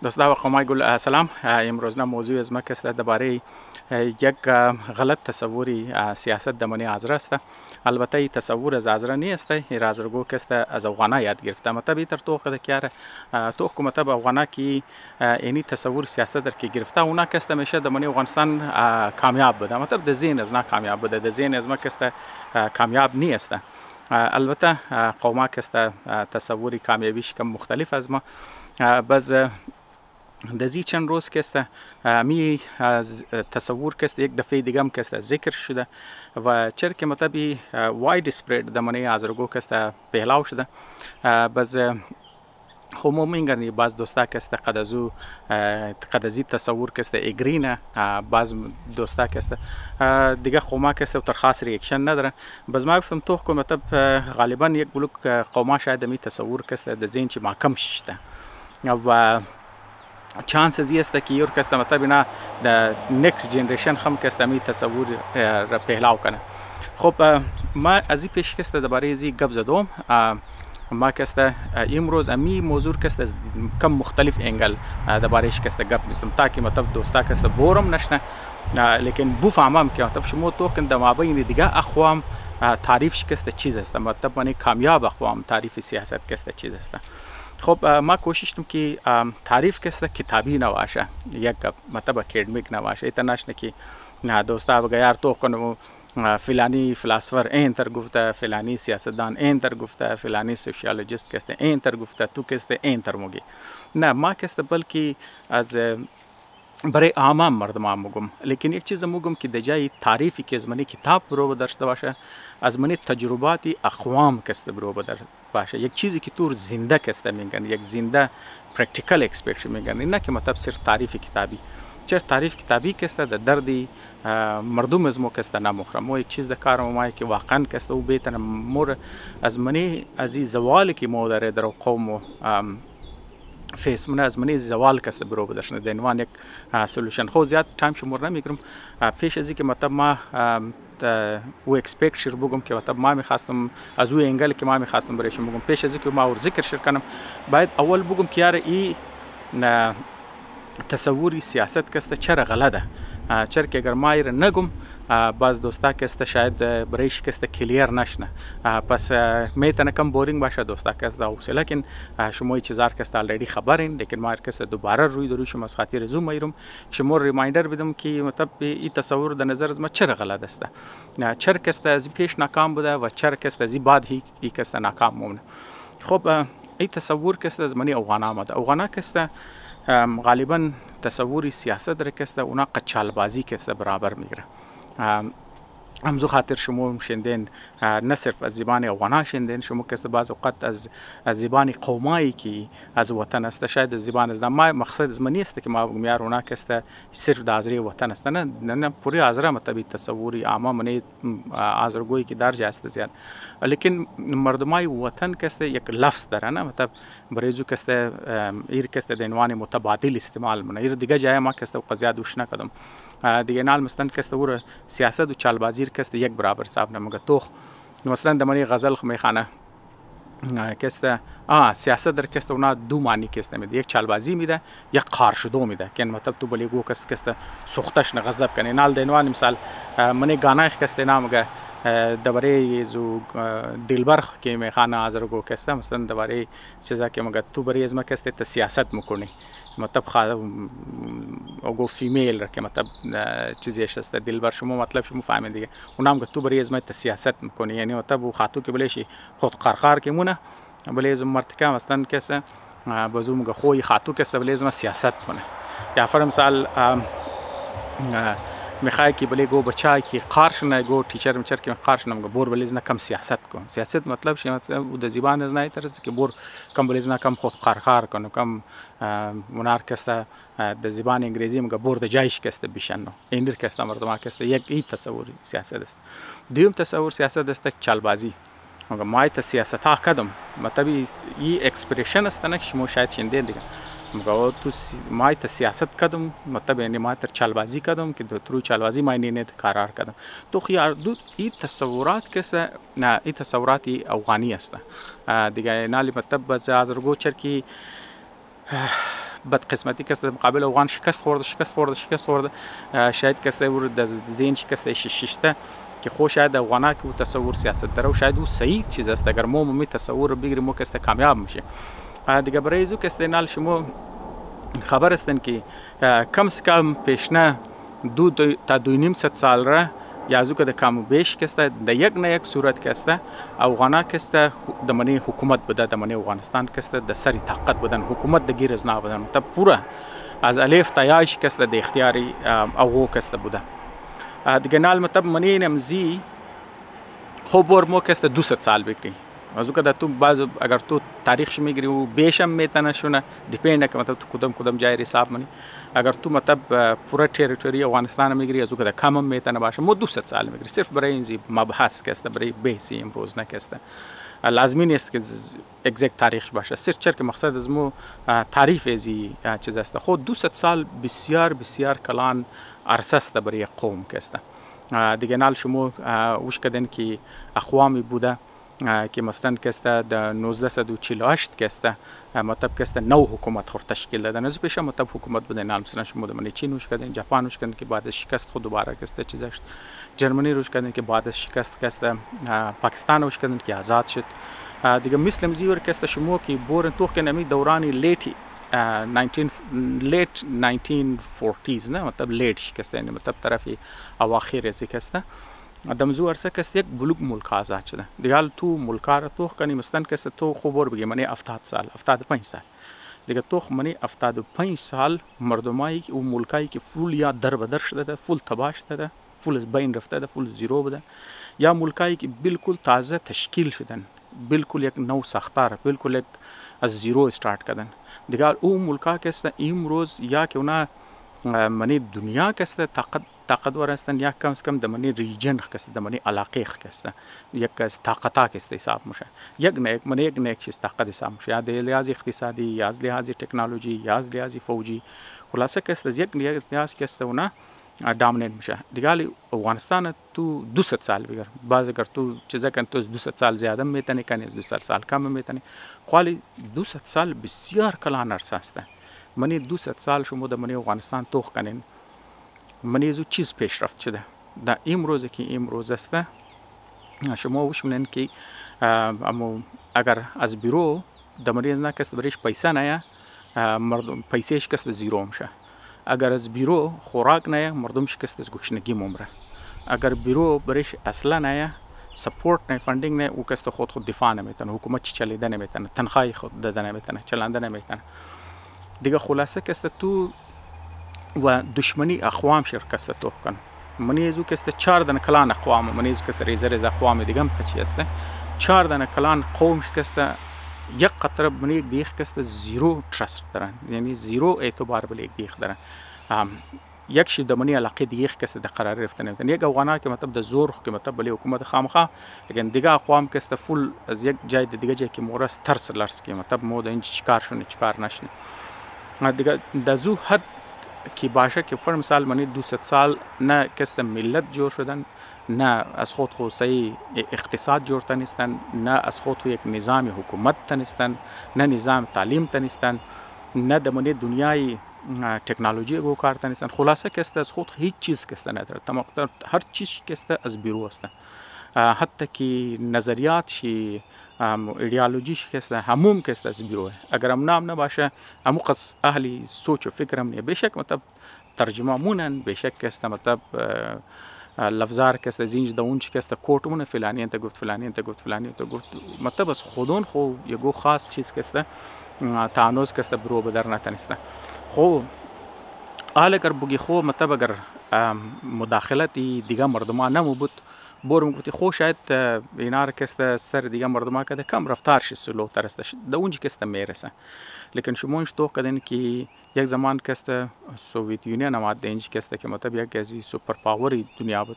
دوستان و قومای گل سلام. امروزنا موضوع از ما است درباره یک غلط تصوری سیاست دمنی آذر است. البته این تصور از آذر نیست، این آذرگو است از افغانها یاد گرفته. مطلب تر تو خود کیاره تو حکومت افغانها کی اینی تصور سیاست در کی گرفته اونا است میشه دمنی افغانستان کامیاب بوده. مطلب د ذهن از نه کامیاب بوده، د ذهن از ما است کامیاب نیست. البته قوما است تصوری کامیابیش کم مختلف از ما بس دزی چند روز که است می تصور که است یک دفعه دیگه هم که است ذکر شده و چرا که مطلبی واید سپرید دمنی آذرگو که است پهلاو شده بس خمو میگن باز دوستا که است قدزی تصور که است اگرینه باز دوستا که است دیگه قوما که است تر خاص ریاکشن نداره. بس ما گفتم تو حکومت غالبا یک بلوک قوما شاید می تصور که است د ذهن چی محکم شته و چانس زی است که یور کس مطلب نه د نیکست جنریشن هم کس می تصور را پهلاو کنه. خب ما از این پیش کس درباره ازی گپ زدم. ما کس امروز امی موضوع کس از کم مختلف انگل دربارهش کس گپ میسم تاکه مطلب دوستا کس بورم نشنه لیکن بفهمم که مطلب شما تو کن دمابین دیگه اقوام تعریفش کس چیز است، مطلب من کامیاب اقوام تعریف سیاست کس چیز است. خب ما کوشش کردم که تعریف کس کتابی نباشه، یک مطلب اکادمیک نباشه. ایتا نشنه که دوستا بگیار تو کنم فلانی فلسفر اینتر گفته، فلانی سیاستدان اینتر گفته، فلانی سوشیولوژیست کسته اینتر گفته، تو کسته اینتر موگی. نه ما کسته بلکه از برای عامه مردم میگم، لیکن یک چیز میگم که دجای تعریفی که از منی کتاب برو داشته باشه، از منی تجرباتی اقوام کسته برو باشه، یک چیزی که تو زنده کسته میگن، یک زنده پرکتیکل اکسپریشن میگن، نه که مطلب صرف تعریف کتابی. چرا تعریف کتابی کسته در دردی مردم از ما کسته نمخرم. و یک چیز کار ما که واقعا کسته او بیتن مور از منی از این زوالی که ما داره در قوم فیس من از منی زوال کس برو بدرشن دنوان یک سولوشن خو زیاد تایم شمار نمیگیرم. پیش از اینکه مطلب ما و اکسپکت شیر بگم که مطلب ما میخواستم از او انگل که ما میخواستم برایشون بگم، پیش از اینکه ما اور ذکر شیر کنم باید اول بگم که یار ای تصوری سیاست کسته چرا غلطه. چرا که اگر ما ایر نگم باز دوستا کسته شاید برایش کسته کلیر نشنه، پس میتونه کم بورینگ باشه دوستا کسته اوسه. لیکن شما ای چیزار کسته آلریدی خبرین، لیکن ما کسته دوباره روی دروشم از خاطر زوم ایرم شما ریمایندر بدم که مطلب این تصور در نظر از ما چرا غلط است، چرا کسته از پیش ناکام بوده و چرا کسته از بعد هی کسته ناکام مونه. خب این تصور کسته از منی افغان آمده. افغان کسته غالبا تصوری سیاست در کسته اونا قچال بازی کسته برابر میگیره. همزو خاطر شما شندین نه صرف از زبان افغان شندین، شما کسته بعض اوقات از زبان قومایی که از وطن است، شاید از زبان از ما مقصد از من نیست که ما بگم یار اونا کسته صرف د آذری وطن است، نه پوری آذر مطلب تصوری عامه منی آذرگویی که درجه است زیاد. لیکن مردمای وطن کسته یک لفظ داره، نه مطلب بریزو کسته ایر کسته دنوان متبادل استعمال منه. ایر دیگه جای ما کسته قضیه دوش نکدم دیگه نال مستن کسته ور سیاست و چالبازی کسته یک برابر صاحب نمگه تو مثلا دمانی غزل میخانه کسته سیاست در کسته اونا دو معنی کسته میده، یک چالبازی میده یک قار شدو میده که مطلب تو بلیگو کسته سوختش نغضب کنه. نال دنوان مثال منی گانای کسته نامگه درباره زو دلبر که میخانه آذرگو کسته مثلا درباره چیزا که مگه تو برای از ما کسته سیاست میکنی، مطلب اوگو فیمیل که مطلب چیزیش است دلبر شما مطلب شما فهمید دیگه اونم که تو برای از ما سیاست میکنی، یعنی مطلب او خاطو که بلیشی خود قرقار که مونه بلی از مرتکه مثلا کسه بازو مگه خوی خاطو کسته بلی از ما سیاست کنه. یا فر مثال میخوای که بلی گو بچای که قارش نه گو تیچر میچر که قارش نمگه بور بلیز نه کم سیاست کن. سیاست مطلب شی مطلب او د زبان از نه ترست که بور کم بلیز نه کم خود قرقار کنه، کم منار کسته د زبان انگلیسی مگه بور د جایش کسته بشنو ایندر کسته مردم کسته یک ای تصور سیاست است. دوم تصور سیاست است چالبازی. مگه مایت سیاست ها کدم مطلب ای اکسپریشن است نه شما شاید شنیدین دیگه مگه تو مایت سیاست کدم مطلب یعنی مایت چالبازی کدم که تو چالبازی معنی نه قرار کدم تو خیار دو ای تصورات کسه نه ای تصوراتی افغانی است دیگه نالی مطلب باز آذرگو چرکی بدقسمتی که مقابل افغان شکست خورده شاید کسی ورد ذهن شکست ششته که خو شاید افغانا که تصور سیاست داره و شاید او صحیح چیز است اگر ما می تصور بگیریم و که کامیاب میشه. دیگه برای زو که نال شما خبر هستن که کم از کم پیشنه 2 تا 2.5 سال را یا زو که د کم و بیش کسته د یک نه یک صورت کسته افغانا کسته دمنی حکومت بوده دمنی افغانستان کسته د سری طاقت بودن حکومت د گیر از نه بودن مطلب پورا از الف تا یاش کسته د اختیاری او کسته بوده دیگه نال مطلب منی نمزی خو بر مو کسته 200 سال بکری از که تو باز اگر تو تاریخش میگیری و بیشم میتونه شونه دیپنده که مطلب تو کدام جای حساب منی اگر تو مطلب پورا تریتوری افغانستان میگیری از که کم میتونه باشه مو 200 سال میگیری صرف برای این مبحث که است برای بحثی امروز نه که است لازمی نیست که اگزکت تاریخش باشه صرف چرا که مقصد از مو تعریف ازی چیز است خود 200 سال بسیار بسیار کلان عرصه است برای قوم که است دیگه نال شما وش کردن که اقوامی بوده که مثلا کسته د 1948 کسته مطلب کسته نو حکومت خور تشکیل دادن از پیش مطلب حکومت بوده نال مثلا شما د من چین روش کردن ژاپن روش کردن که بعد از شکست خود دوباره کسته چیزش جرمنی روش کردن که بعد از شکست کسته پاکستان روش کردن که آزاد شد دیگه مثل زیور کسته شما که بورن تو که نمی دورانی لیتی late 1940s نه مطلب لیت شکسته یعنی مطلب طرفی اواخر از کسته دمزو عرصه کست یک بلوک ملک آزاد شده دیگه تو ملکا را تو کنی مثلا کست تو خبر بگی منی 70 سال 75 سال دیگه تو منی 75 سال مردمایی که او ملکایی که فول یا در بدر شده فول تباه شده فول از بین رفته فول زیرو بوده یا ملکایی که بالکل تازه تشکیل شدن بالکل یک نو ساختار بالکل یک از زیرو استارت کردن دیگه او ملکا کست امروز یا که اونا منی دنیا کست طاقتور هستند یا کم از کم دمنی ریجن کست دمنی علاقه کست یک از طاقتا کست حساب میشه یک نه یک چیز طاقت حساب میشه یا د لحاظ اقتصادی یا از لحاظ تکنولوژی یا از لحاظ فوجی خلاصه کست از یک لحاظ کست اونا دامنیت میشه دیگه افغانستان تو 200 سال بگر بعض اگر تو چیزا کن تو 200 سال زیاده میتونی کنی 200 سال کم میتونی خالی 200 سال بسیار کلان عرصه است منی 200 سال شما د منی افغانستان توخ کنین منی زو چیز پیشرفت شده در امروز که امروز است شما وش منن که اما اگر از بیرو د مریض نه کس بریش پیسه نه مردم پیسهش کس زیرو میشه اگر از بیرو خوراک نه مردمش کس از گوشنگی ممره اگر بیرو بریش اصلا نه سپورت نه فاندینگ نه او کس خود دفاع نمیتونه حکومت چلیده نمیتونه تنخواهی خود داده نمیتونه چلنده نمیتونه دیگه خلاصه کس تو و دشمنی اقوام شرکت تو کن منیزو کست 4 دن کلان اقوام منیزو کست ریز اقوام دیگه هم کچی است 4 دن کلان قوم شکست یک قطره من یک دیخ کست زیرو ترست دارن یعنی زیرو اعتبار بل یک دیخ دارن یک شی دمنی علاقه دیخ کست د قرار رفتن نمیتن یک افغانا که مطلب د زور که مطلب بلی حکومت خامخا لیکن دیگه اقوام کست فول از یک جای دیگه جای که مورس ترس لرس که مطلب مود این چیکار شونه چیکار نشنه دیگه د زو حد کی باشه که فرض مثال منی 200 سال نه کست ملت جور شدن نه از خود صحیح اقتصاد جور تنستن نه از خود یک نظام حکومت تنستن نه نظام تعلیم تنستن نه دمنی دنیای تکنولوژی گو کار تنستن خلاصه کست از خود هیچ چیز کست نداره تمام هر چیز کست از بیرو است حتی که نظریات شی ایدئولوژیش کست هموم کست از بیرو اگر هم نام نباشه همو قص اهلی سوچ و فکرم نیه بیشک مطلب ترجمه مونن بیشک کست مطلب لفظار کست زینج داون چی کست کوتمونه فلانی انت گفت فلانی انت گفت فلانی انت گفت مطلب از خودون خو یگو خاص چیز کست تانوز کست برو بدر نتنسته خو آل اگر بگی خو مطلب اگر مداخلتی دیگه مردمان نمو بود بورم گفتی خو شاید اینار کست سر دیگه مردمان کده کم رفتارش سلو ترستش دا اونجی کست میرسه لیکن شما تو کدن که یک زمان کست سوویت یونین آمد اینج کست که مطلب یک ازی سوپر پاوری دنیا بود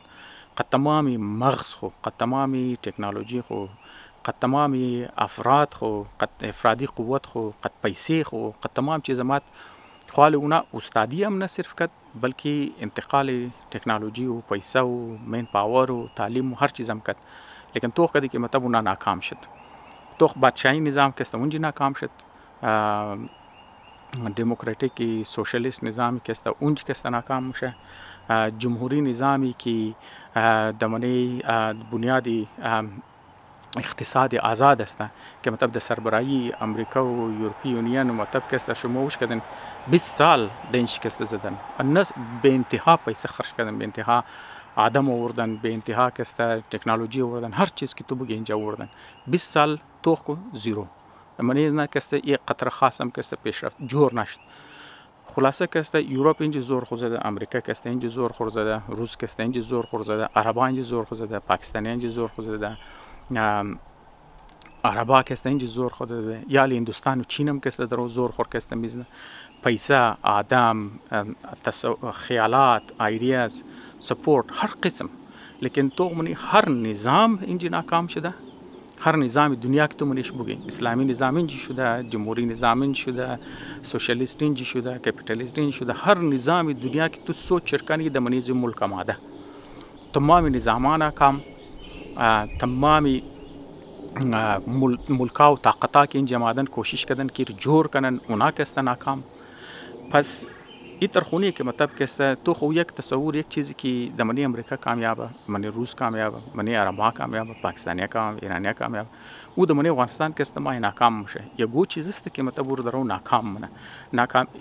قد تمامی مغز خو قد تمامی تکنولوژی خو قد تمامی افراد خو قد افرادی قوت خو قد پیسه خو قد تمام چیزمات خواهی اونا استادی هم نه صرف کد بلکه انتقال تکنولوژی و پیسه و مین پاور و تعلیم و هر چیز هم کد لیکن توخ کدی که مطلب اونا ناکام شد توخ بادشاهی نظام کست اونجی ناکام شد دموکراتیک سوشلیست نظامی که است اونج که است ناکام میشه. جمهوری نظامی که دمنی بنیادی اقتصاد آزاد است که مطلب د سربراهی امریکا و یورپی یونین مطلب که است شما وش کردن 20 سال دنش که است زدن الناس به انتها پیسه خرج کردن، به انتها آدم آوردن، به انتها که است تکنولوژی آوردن، هر چیز که تو بگی اینجا آوردن. 20 سال توخ کو زیرو. منی نه که است یک قطره خاصم که است پیشرفت جور نشد. خلاصه که است یوروپ اینجا زور خورد زده، امریکا که است اینجا زور خورد زده، روس که است اینجا زور خورد زده، عربا اینجا زور خورد زده، پاکستانی اینجا زور خورد زده، عربا که است اینجا زور خورد زده، یا هندوستان و چین هم که است در زور خورد که است میزنه. پیسه، آدم، خیالات، ایدیاز، سپورت، هر قسم. لیکن تو منی هر نظام اینجا ناکام شده. هر نظام دنیا که تو منیش بگی، اسلامی نظام اینجا شده، جمهوری نظام اینجا شده، سوشلیست اینجا شده، کپیتالیست اینجا شده. هر نظام دنیا که تو سوچ چرکنی د منیز ملک آماده. تمام نظامان ناکام، تمام ملکا و طاقتا که اینجا آمدن کوشش کردن که جور کنن، اونا که است ناکام. پس این ترخونی که مطلب که است تو خو یک تصور یک چیزی که د منی امریکا کامیابه، منی روس کامیابه، منی عربا کامیابه، پاکستانی کامیابه، ایرانی کامیابه، او د منی افغانستان که است ما ناکام میشه. یگو چیز است که مطلب ور درو ناکام منه.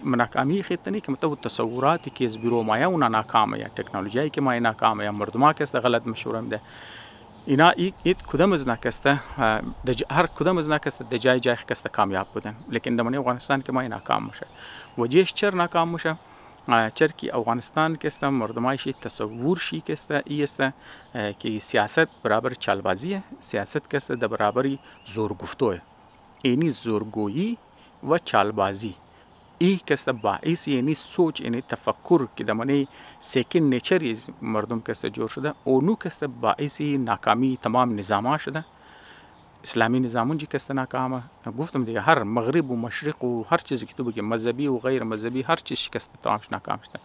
ناکامی خیتنی که مطلب تصوراتی که از بیرو مایا اونا ناکامه، یا تکنولوژی که ما ناکامه، یا مردما که است غلط مشوره میده. اینا ایت کدام از نکسته هر کدام از نکسته د جای که است کامیاب بودن. لیکن د منی افغانستان که ما ناکام میشه. وجهش چر ناکام میشه؟ چر که افغانستان که است مردمایشی تصور شی که است ای است که سیاست برابر چالبازیه، سیاست که است د برابری زورگفتوه. اینی زورگویی و چالبازی ای که است باعث یعنی سوچ یعنی تفکر که د منی سیکن نیچری مردم که است جور شده، اونو که است باعث ناکامی تمام نظاما شده. اسلامی نظامون که است ناکامه. گفتم دیگه هر مغرب و مشرق و هر چیزی که تو بگی مذهبی و غیر مذهبی هر چیز شکست تمام ناکام شده.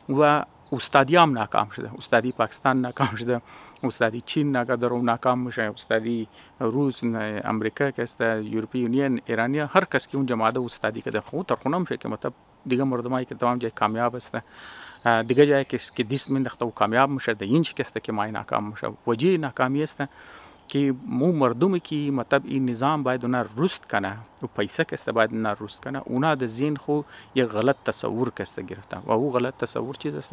و استادی هم ناکام شده. استادی پاکستان ناکام شده، استادی چین ناکام میشه، استادی روس، امریکا که است، یورپی یونین، ایرانی، هر کس که اون جماعت استادی که خود ترخونه میشه که مطلب دیگه مردمایی که تمام جای کامیاب است، دیگه جایی که دیست من دخته و کامیاب میشه، ده اینچ که است که ما ناکام میشه. وجه ناکامی است که مو مردمی که مطلب این نظام باید اونا رست کنه و پیسه که است باید اونا رست کنه، اونا د ذهن خو یک غلط تصور که است گرفته. و او غلط تصور چیز است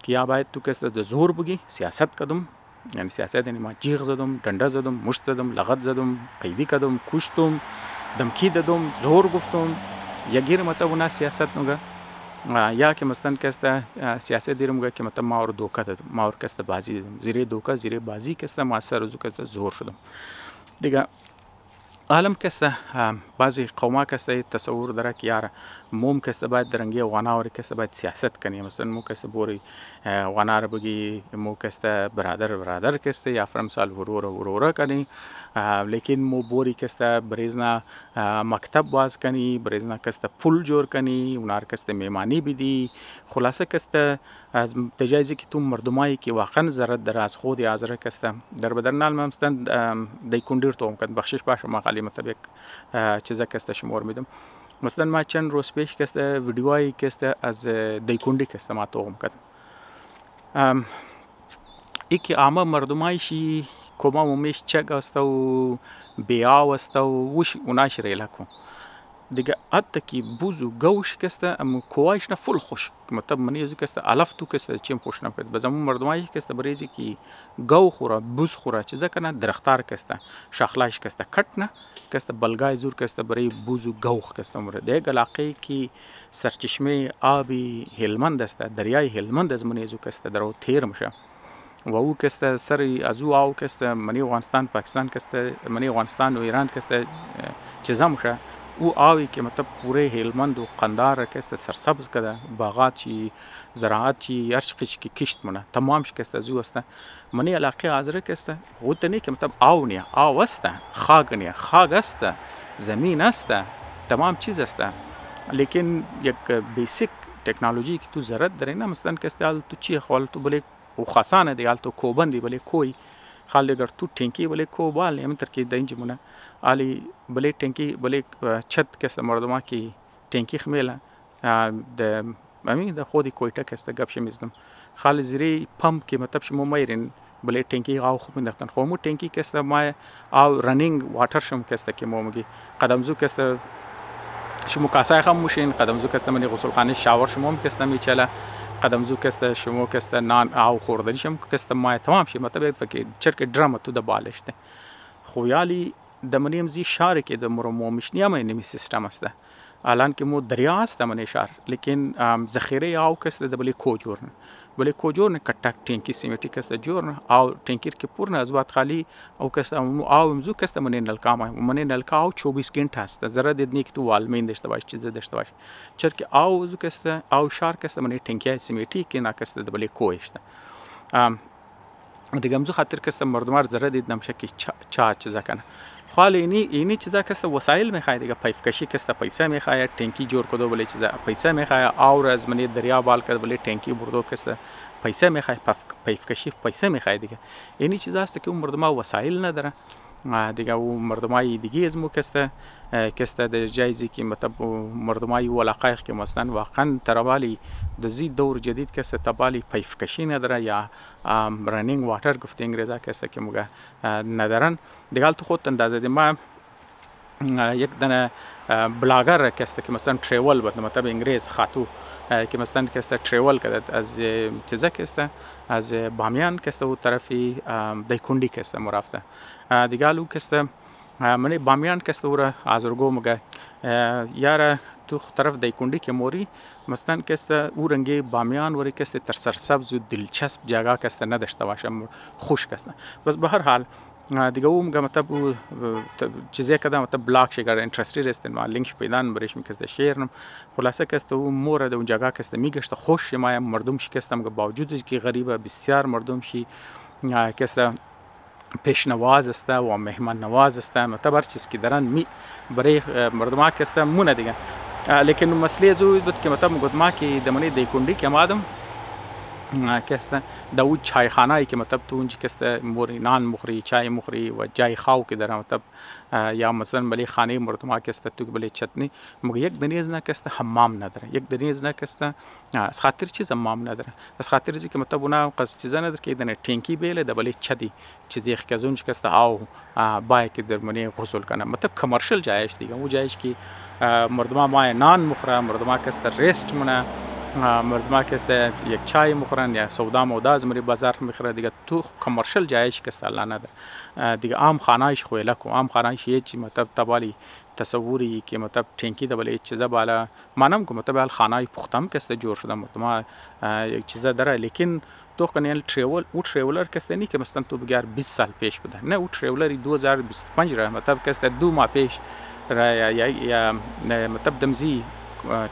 که یا باید تو که است د زور بگی سیاست کدم، یعنی سیاست یعنی ما جیغ زدم، ډنډه زدم، مشت زدم، لغت زدم، قیدی کدم، کشتم، دمکی دادم، زور گفتم، یا گیر مطلب اونا سیاست نگه. یا که مثلا که است سیاست دیرم گه که مطلب ما اور دوکه دادم، ما اور که است بازی دادم، زیر دوکه زیر بازی که است ما سر روزو که است زور شدم دیگه. عالم که است بعضی قوما که است تصور داره که یار موم که است باید درنگی افغان‌ها که است باید سیاست کنی. مثلا مو که است بوری افغان‌ها رو بگی مو که است برادر که است یا فرمسال ورور کنی، لیکن مو بوری که است بریزنا مکتب باز کنی، بریزنا که است پول جور کنی، اونار که است میمانی بدی. خلاصه که است از تجایزی که تو مردمایی که واقعا ضرورت داره از خود حاضر که است در بدرنال ممستن دی کندیر تو ممکن بخشش باشه مقالی مطابق چیزا که است شمار میدم. مثلا ما چند روز پیش که است ویدیوهایی که است از دی کندی که است ما تو کردم. ای که عامه مردمایشی کما مومیش چگ است و بیاو است و وش اوناش ریلا کن دیگه. حتی که بوزو گوش که است ام کوایش نه فل خوش مطلب منی از که است علف تو که است چیم خوش نمیاد. بازم مردمایش که است بریزی که گو خورا بوز خورا چیزا کنه درختار که است شاخلاش که است کٹ نه که است بلگای زور که است برای بوزو گوخ که است مورد دیگه علاقه که سرچشمه آبی هلمند است، دریای هلمند از منی که است درو تیر میشه و او که است سر از او آو که است منی افغانستان پاکستان که است منی افغانستان و ایران که است چیزا میشه. او آوی که مطلب پوره هلمند و قندار که است سرسبز کده، باغات چی، زراعت چی، هر چیزی که کشت منه تمام که است از او است. منی علاقه حاضر که است خود نه که مطلب آو نه آو است، خاک نه خاک است، زمین است، تمام چیز است. لیکن یک بیسیک تکنولوژی که تو ضرورت داره نه مثلا که است تو چی خال تو بله و خاصانه دی تو کوبندی بله کوی خالی اگر تو ټینکی بله کو بال هم تر کې دنج مونه علی بله ټینکی بله چت کې مردما کې تنکی خمیله د همین د خودی کویته کسته گپ شمیزدم خال زیری پمپ که مطلب شما میرین بله تنکی آو خوب مینداختن خو مو تنکی کسته ما آو رنینگ واتر شم کسته که مو مگی قدمزو کسته شما کاسای خم موشین قدمزو کسته منی غسل خانه شاور شما هم کسته میچله قدمزو کسته شما کسته نان آو خوردنی شم کسته ما تمام شی مطلب فکر چرک درام تو د بالشته خو یالی دمنیم زی شهر که د مرمو مشنیا نمی سیستم است الان که مو دریا است من شهر لیکن ذخیره آو کسته د بلی کوجورن بله کوجورن کټک ټینکی سیمټی کسته جورن او ټینکیر کې پورنه ازبات خالی او کسته او مزو کسته من نلکا من نلکا او 24 घंटा است زره د نیک تو والمین دشته باش چیز دشته باش چرک او زو کسته او شهر کسته من ټینکی سیمټی کې نا کسته د بلی کوشته دیگه مزو خاطر کسته مردمار زره دید نمشه که چا چیزا کنه خال اینی چیزا کسته وسایل میخواد دیگه پایپ کشی کسته پیسه میخواد ټینکی جوړ کدو بله چیزا پیسه میخواد او از منی دریا بال کد بله ټینکی بردو کسته پیسه میخواد پایپ کشی پیسه میخواد دیگه اینی چیزا است که اون مردما وسایل نداره دیگه او مردمای دیگه از مو کسته در جایزی که مطلب مردمای ولاقایق که مثلا واقعا ترابالی دزی دور جدید کسته تبالی پایپ کشی نداره یا رنینگ واتر گفته انگریزا کسته که مگه ندارن دیگه تو خود اندازه دی ما یک دنه بلاگر کسته که مثلا تریول بود مطلب انگریز خاتو که مثلا کسته تریول کرد از چیزا کسته از بامیان کسته و طرفی دیکوندی کسته مرافته دیگه لو کسته من بامیان کسته ور ازرگو مگه یاره تو طرف دیکوندی که موری مثلا کسته او رنگی بامیان وری کسته تر سرسبز و دلچسب جگه کسته نداشته باشه خوش کسته بس به هر حال دیگه او مگه مطلب چیزی که مطلب بلاک شگر انترستی رستن ما لینک پیدان برش میکسته شیرنم خلاصه کسته او مورد اون جگه کسته میگشته خوش ما مردم شی کسته مگه باوجود که غریبه بسیار مردم شی کسته پیشنواز است و مهمان نواز است مطلب هر چیز که دارن می برای مردم کسته مونه دیگه لیکن مسئله زود بود که مطلب گفت ما که دمنی دیکوندی که مادم کسته داود چای خانه ای که مطلب تو اونجا کسته موری نان مخری چای مخری و جای خاو که داره مطلب یا مثلا بلی خانه مردم کسته تو بلی چتنی مگه یک دنیز نه کسته حمام نداره یک دنیز نه کسته از خاطر چیز حمام نداره از خاطر چیزی که مطلب اونا قصد چیزا نداره که دنه ټینکی بیل د بلی چدی چیزی خزون کسته او بای که در منی غسل کنه مطلب کمرشل جایش دیگه اون جایش که مردم ما نان مخره مردم کسته ریست مونه مردم کسته یک چای مخورن یا سودا مودا از مری بازار میخره دیگه تو کمرشل جایش که سالا نداره دیگه عام خانه‌اش خویله کو عام خانه‌اش یه چی مطلب تبالی تصوری که مطلب ټینکی د بل چیزا بالا مانم کو مطلب خانه پختم کسته جوړ شده مردم یک چیزا داره لیکن تو کنیل تریول او تریولر کسته نی که مثلا تو بگار 20 سال پیش بوده نه او تریولر 2025 را مطلب کسته 2 ماه پیش را یا مطلب دمزی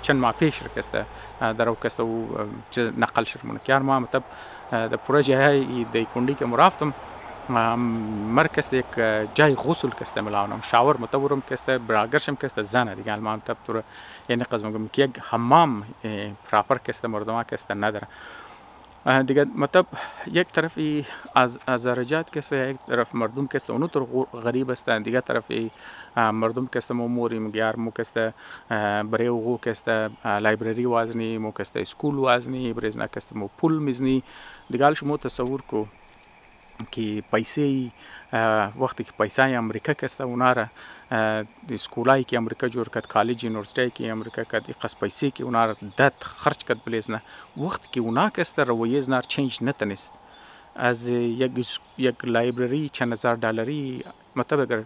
چند ماه پیش کسته در او کسته او نقل شرمونه کار ما مطلب د پروژه های دیکوندی که مرفتم مرکز یک جای غسل کسته ملاونم شاور متورم کسته براگرشم کسته زنه دیگه الان مطلب تو یعنی قسم میگم که یک حمام پراپر کسته مردم کسته نداره دیگه مطلب یک طرفی از درجات کسته یک طرف مردم کسته اونو تر غریب هستند دیگه طرفی مردم کسته موری مگیار مو کسته برای او کسته لایبرری وازنی مو کسته اسکول وازنی برزنا کسته مو پول میزنی دیگه شما تصور کو که پیسه وقتی که پیسه امریکا کسته اونا را اسکولایی که امریکا جور کد کالج یونیورسیتی که امریکا کد قص پیسه که اونا را داد خرج کد بلیزنه وقتی که اونا کسته رویه زنار چینج نتنست از یک لایبرری چند هزار دلاری مطلب اگر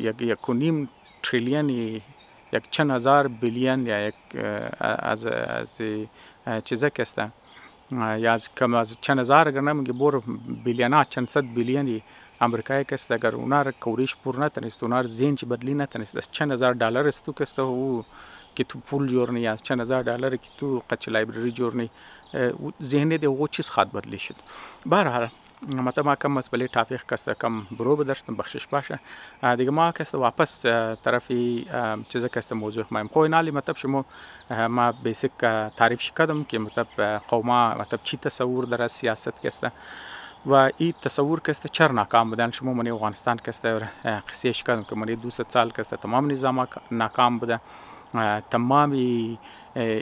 یک نیم تریلیون یک چند هزار بیلیون یا یک از چیزا کسته یا از کم از چند هزار اگر نمیگه بور بیلیانا چند صد بیلیونی امریکایی کست اگر اونا را کوریش پور نتنست اونا را زینچ بدلی نتنست از چند هزار دلار است تو کسته او که تو پول جورنی یا از چند هزار دلار که تو قچ لایبرری جورنی ذهن دی او چیز خاط بدلی شد بهرحال مطلب ما کم مسئله تاپیق کسته کم برو بدرشتم بخشش باشه دیگه ما کسته واپس طرفی چیزا کسته موضوع مایم خوی نالی مطلب شما ما بیسیک تعریف شکدم که مطلب قوما مطلب چی تصور در سیاست کسته و این تصور کسته چر ناکام بودن شما منی افغانستان کسته قصه شکدم که منی 200 سال کسته تمام نظام ناکام بوده تمامی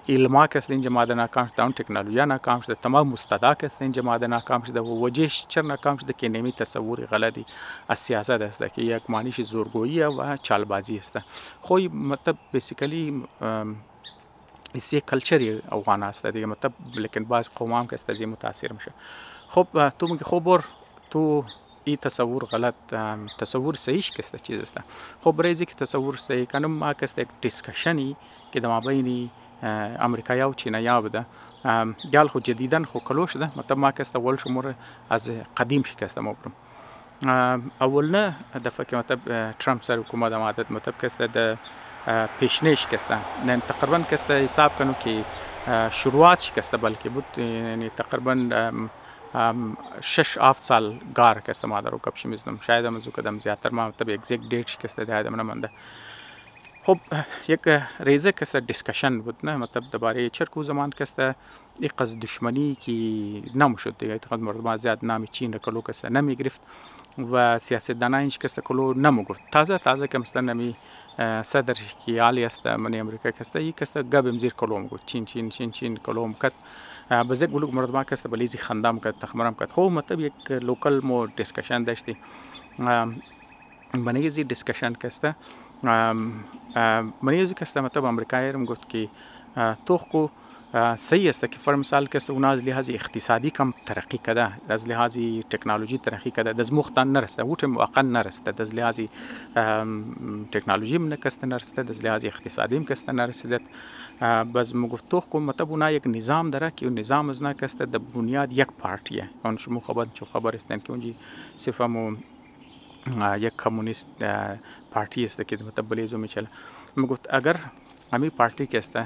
علما که است اینجا ماده ناکام شده، اون تکنولوژی ناکام شده، تمام مستدا که است اینجا ماده ناکام شده و وجهش چرا ناکام شده که نمی تصور غلطی از سیاست است که یک معنیش زورگویی و چالبازی است. خو مطلب بیسیکلی ایسی کلچری افغان است دیگه، مطلب لیکن بعض قوم هم که است از این متاثر میشه. خب تو میگی خب بر تو این تصور غلط، تصور صحیح کسته چیز است. خب برای که تصور صحیح کنم ما کسته یک دیسکشنی که در مابین امریکایی و چینایی بوده، گال خود جدیدن خود کلو شده، مطلب ما کسته اول شماره از قدیم شکسته ما برم. اول نه دفعه که مطلب ترامپ سر حکومت آمده، مطلب کسته د پیشنه شکسته، نه تقریبا کسته حساب کنو که شروعات شکسته، بلکه بود یعنی تقریبا 6-7 سال گار کسته ما در کپش میزنم، شاید هم از کدام زیادتر، ما مطلب اگزیکت دیت شکسته ده ادم نمانده. خب یک ریزه کسته دیسکشن بود نه، مطلب درباره چرکو زمان کسته یک قصد دشمنی که نمیشد دیگه، اعتقاد مردم زیاد نامی چین را کلو کسته نمی گرفت و سیاستدانا اینش کسته کلو نمو گفت. تازه که مثلا نمی صدر کی عالی است من امریکا کسته یک کسته گبم زیر کلو میگفت چین کلو مکت بزرگ بلوک مردم کسته بلیزی خندام کرد تخمرم کرد. خب مطلب یک لوکال مو دیسکشن داشتی، منیزی دیسکشن کسته منیزی کسته مطلب امریکایی رم گفت که تو کو صحیح است که فر مثال کسته اون از لحاظ اقتصادی کم ترقی کرده، از لحاظ تکنولوژی ترقی کرده، از مختن نرسته، وقت موقع نرسته، از لحاظ تکنولوژی من کسته نرسته، از لحاظ اقتصادی من کسته نرسیده. باز مگفت تو کو مطلب اون یک نظام داره که اون نظام از نه کسته در بنیاد یک پارتیه، اون شما خبر استن که اونجی صفمو یک کمونیست پارتی است که مطلب بلیزو میچله. مگفت اگر همی پارتی که است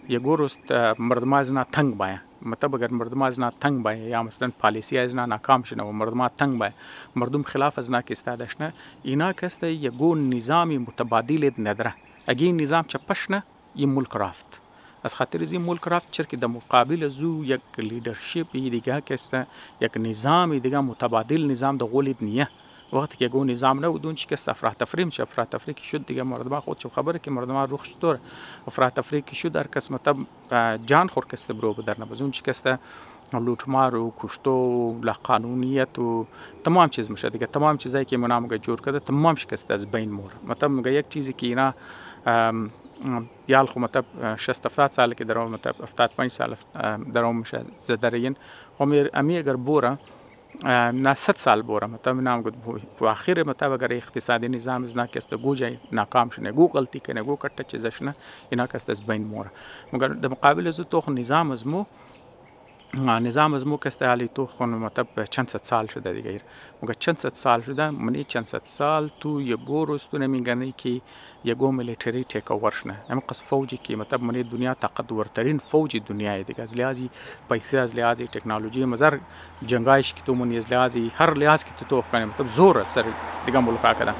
یگور است مردم از نه تنگ باید، مطلب اگر مردم از نه تنگ باید یا مثلا پالیسی از نه ناکام شنه و مردم تنگ باید، مردم خلاف از نه که استادش نه، اینا که است یگور نظامی متبادل نداره. اگه این نظام چپش نه این ملک رفت، از خاطر این ملک رفت چرا که در مقابل زو یک لیدرشپ دیگه که است یک نظام دیگه متبادل نظام در غولید نیه. وقتی که گو نظام نبودون چی که افراد تفریم چه افراد تفریق شد دیگه مردم خود چه خبره که مردم روح شطور افراد تفریق شد در کس مطلب جان خور کست برو بدر نبزون چی که لوٹمار و کشتو و لاقانونیت و تمام چیز میشه دیگه، تمام چیزایی که منام که جور کرده تمام شکست از بین مور. مطلب میگه یک چیزی که اینا یال خو مطلب 60-70 سال که درام مطلب 75 سال درام میشه زدرین خو امی اگر بوره نه 100 سال بوره مطلب نام گفت و آخر مطلب اگر اقتصادی نظام از نکست گوجه ناکام شنه گو غلطی کنه گو کټه چیزش نه اینا کست از بین موره. مگر در مقابل از تو نظام از مو کسته حالی تو خون مطلب چند صد سال شده دیگه، مگر چند صد سال شده منی چند صد سال تو یگو روستو نمیگنی که یگو ملیتری تیک اوور شنه، اما قصد فوجی که مطلب منی دنیا طاقتورترین فوجی دنیای دیگه، از لحاظی پیسه، از لحاظی تکنولوژی مزار جنگایش که تو منی از لحاظی هر لحاظ که تو کنی مطلب زور سر دیگه ملکا کده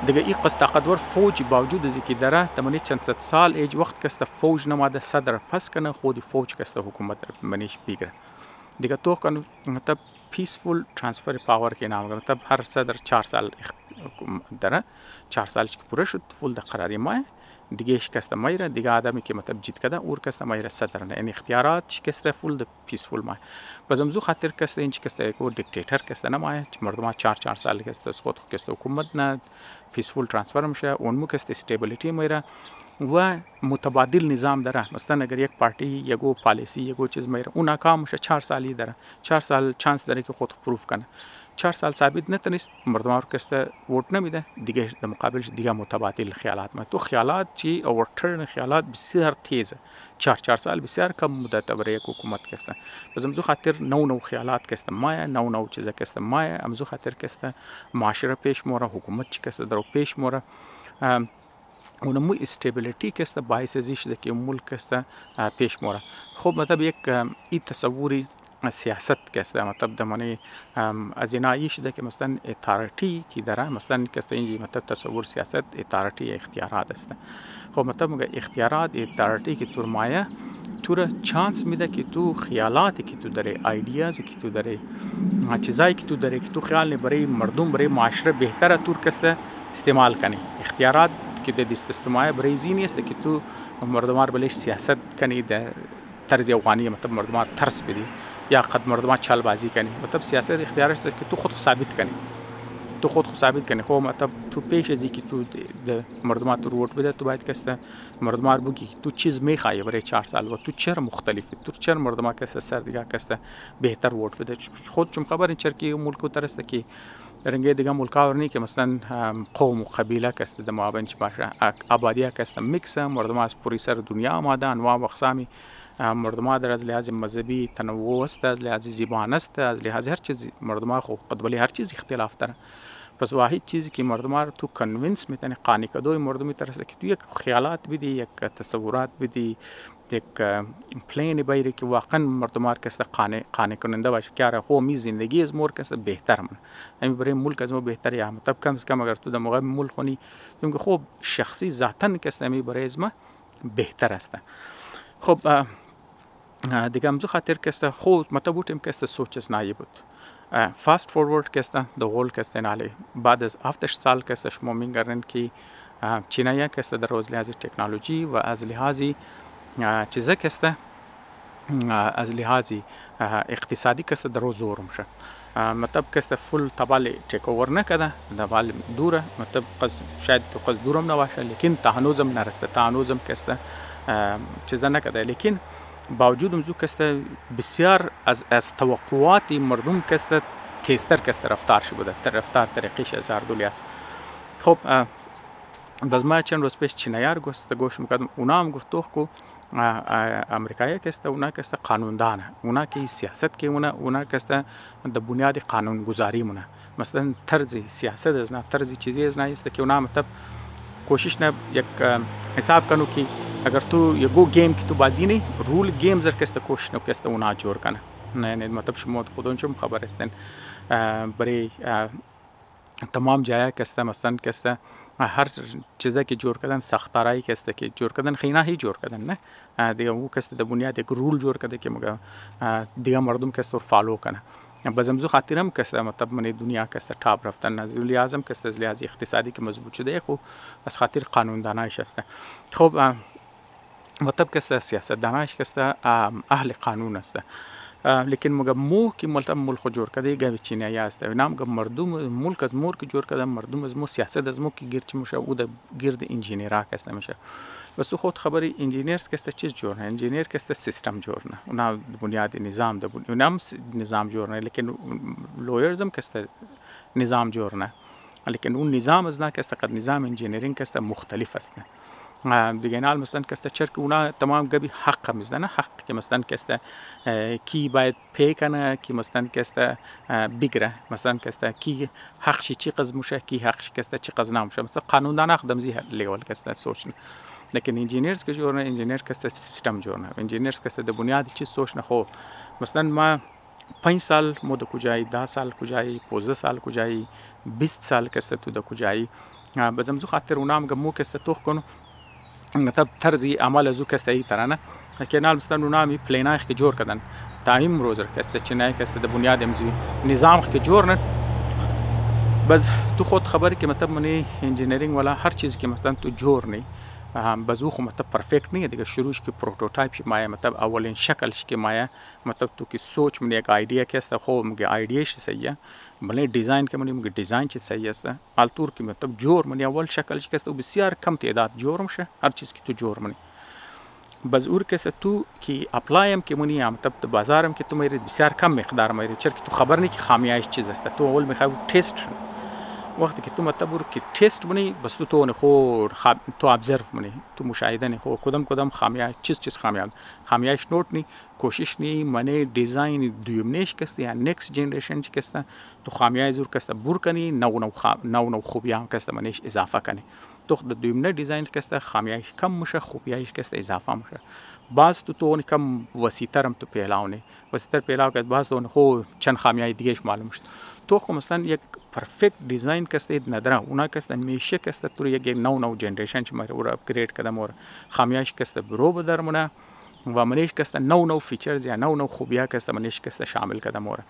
دیگه. این قصد طاقتور فوج باوجود از اینکه داره تمانی چند صد سال ایج وقت کسته فوج نماده صدر پس کنه خودی فوج کسته حکومت منیش بگیره دیگه. تو کنه مطلب پیسفول ترانسفر پاور که نام مطلب هر صدر 4 سال داره، 4 سالش که پوره شد فول ده قراری ماه دیگه شکسته مایره دیگه آدمی که مطلب جیت کده اور کسته مایره صدر نه، یعنی اختیارات شکسته فول ده پیسفول ماه. بازم زو خاطر کسته این شکسته کو دیکتاتور کسته نمایه مردم 4 سال کسته از خود کسته حکومت نه پیسفول ترانسفر میشه، اون مو کسته استیبیلیتی میره و متبادل نظام داره. مثلا اگر یک پارتی یگو پالیسی یگو چیز میره اون ناکام میشه 4 سالی داره، 4 سال چانس داره که خود پروف کنه، 4 سال ثابت نتونست مردم رو کسته ووت نمیده دیگه، در مقابلش دیگه متبادل خیالات ما تو خیالات چی اورترن خیالات بسیار تیزه، 4 سال بسیار کم مدت برای یک حکومت کسته. بازم زو خاطر نو خیالات کسته مایه نو چیزا کسته مایه امزو خاطر کسته معاشره پیش موره حکومت چی کسته درو پیش موره اونمو استیبیلیتی کسته باعث ازیش ده که ملک کسته پیش موره. خب مطلب یک این تصوری سیاست کسته مطلب دمانی از اینا ایش ده که مثلا اتارتی کی داره، مثلا کسته اینجی مطلب تصور سیاست اتارتی اختیارات است. خب مطلب مگه اختیارات اتارتی که تور مایه تور چانس میده که تو خیالاتی که تو داره، ایدیازی که تو داره، چیزایی که تو داره که تو خیال برای مردم برای معاشره بهتره تور کسته استعمال کنی. اختیارات که د استثمار بریزی نیست که تو مردمار بلش سیاست کنی در طرز افغانی مطلب مردمار ترس بدی یا قد مردمار چال بازی کنی مطلب سیاست اختیارش است که تو خود ثابت کنی خب مطلب تو پیش از اینکه تو د مردمات رو ووت بده تو باید کسته مردمار بگی تو چیز میخوای برای 4 سال و تو چرا مختلفی تو چرا مردما کسته سر دیگه کسته بهتر ووت بده خود چون خبر این چرکی ملک ترسته که رنگه دیگه ملکا ورنی که مثلا قوم و قبیله کسته د مابین چ باشه آبادی کسته میکس مردما از پوری سر دنیا آماده انواع و اقسامی مردما در از لحاظ مذهبی تنوع است از لحاظ زبان است از لحاظ هر چیز مردما خو قطبلی هر چیز اختلاف داره پس واحد چیزی که مردم تو کنوینس میتونی قانع کدوی مردمی ترسته که تو یک خیالات بدی یک تصورات بدی یک پلین بیری که واقعا مردم کسته قانع کننده باشه که خو می زندگی از مور کسته بهتر من همین برای ملک از ما بهتر یا مطلب کم از کم اگر تو در موقع ملک خونی چون خب شخصی ذاتن کسته می برای از ما بهتر است خب دیگه همزو خاطر کسته خود مطلب بودیم کسته سوچ از نایی بود فاست فورورد کسته دغول کسته نالی بعد از 7 سال کسته شما میگردن که چینایا کسته در از لحاظ تکنولوژی و از لحاظ چیزا کسته از لحاظ اقتصادی کسته در زور میشه مطلب کسته فول تبال ټیک اوور نکده تبال دوره مطلب شاید تو قصد دورم نباشه لیکن تهنوزم نرسته تهنوزم کسته چیزا نکده لیکن باوجود امزو کسته بسیار از توقعات مردم کسته تیزتر کسته رفتار شده بوده رفتار طریقیش از اردولی است خب باز ما چند روز پیش چینایار گوش میکردم اونا هم گفتوخ که امریکایی کسته اونا کسته قانوندانه اونا که سیاست که اونا کسته در بنیاد قانون گذاری مونه مثلا طرز سیاست از نه طرز چیزی از نه است که اونا مطلب کوشش نه یک حساب کنو که اگر تو یگو گیم که تو بازی نی رول گیم زر کسته کوشش نو کسته اونا جور کنه نه مطلب شما خودون چون خبر هستن برای تمام جایا کسته مثلا کسته هر چیزی که جور کردن سختارایی کسته که جور کردن خینا هی جور کردن نه دیگه او کسته د بنیاد یک رول جور کرده که مگه دیگه مردم کسته رو فالو کنه بازمزو خاطرم کسته مطلب من دنیا کسته ټاپ رفتن نزولی اعظم کسته از لحاظ اقتصادی که مضبوط شده خو از خاطر قانون دانایش است خب مطلب کسته سیاست دانایش کسته اهل قانون است لیکن مگه مو که ملت ملک جور کرده گه چینایی است و نام مردم ملک از مور که جور کرده مردم از مو سیاست از مو که گرچ میشه او د گرد انجینیرا کسته میشه بس تو خود خبری انجینیرز کسته چیز جور نه انجینیر کسته سیستم جور نه اونا بنیاد نظام ده اونم نظام جور نه لیکن لویرز هم کسته نظام جور نه لیکن اون نظام از نه کسته قد نظام انجینیرینگ کسته مختلف است نه دیگه نال مثلا کسته چرک اونا تمام گبی حق میزنه حق که مثلا کسته کی باید پی کنه کی مثلا کسته بگره مثلا کسته کی حق شی چی قز موشه کی حق شی کسته چی قز نامشه مثلا قانون دان اخدم زی لیول کسته سوچنه لیکن انجینیرز که جور نه انجینیر کسته سیستم جور نه انجینیرز کسته د بنیاد چی سوچ نه خو مثلا ما 5 سال مو د کجای 10 سال کجای 15 سال کجای 20 سال کسته تو د کجای بزمزو خاطر اونام گمو کسته توخ کنو مطلب طرزی عمل ازو کسته ای ترانه کنال مثلا نامی پلینایخ که جور کردن تایم روزر کسته چنای کسته د بنیاد امزی نظام که جور نه بس تو خود خبری که مطلب منی انجینیرینگ والا هر چیزی که مثلا تو جور نی بازو خو مطلب پرفیکٹ نہیں ہے دیگه شروعش که پروتوتایپ شی مایا مطلب اولین شکلش که مایا مطلب تو کی سوچ من یک ایده که است خو مگه ایدهش صحیح بله دیزاین که منی مگه دیزاین چه صحیح است الطور که مطلب جور من اول شکلش که است بسیار کم تعداد جور میشه هر چیز که تو جور منی باز اور که تو کی اپلایم که منی مطلب تو بازارم که تو میری بسیار کم مقدار میری چرا که تو خبر نی که خامیایش چیز است تو اول میخوای تست وقتی که تو مطلب که تست منی بس تو خود تو ابزرو منی تو مشاهده نی خود کدام خامیای چیز خامیایش نوت نی کوشش نی منی دیزاین دویمنیش کسته یا نیکست جنریشن چی کسته تو خامیای زور کسته بور کنی نو خوبیام کسته منیش اضافه کنی تو د دویمنه دیزاین کسته خامیایش کم میشه خوبیایش کسته اضافه میشه باز تو کم وسیترم تو پیلاونه وسیتر پیلاو که باز تو خو چند خامیای دیگهش معلوم شد تو خو مثلا یک پرفیکت دیزاین کسته نداره اونا کسته میشه کسته تو یک نو جنریشن چه مره اور اپگریډ کدم اور خامیایش کسته برو بدرمونه و منش کست نو فیچرز یا نو خوبی‌ها کست منش کست شامل کرده موره.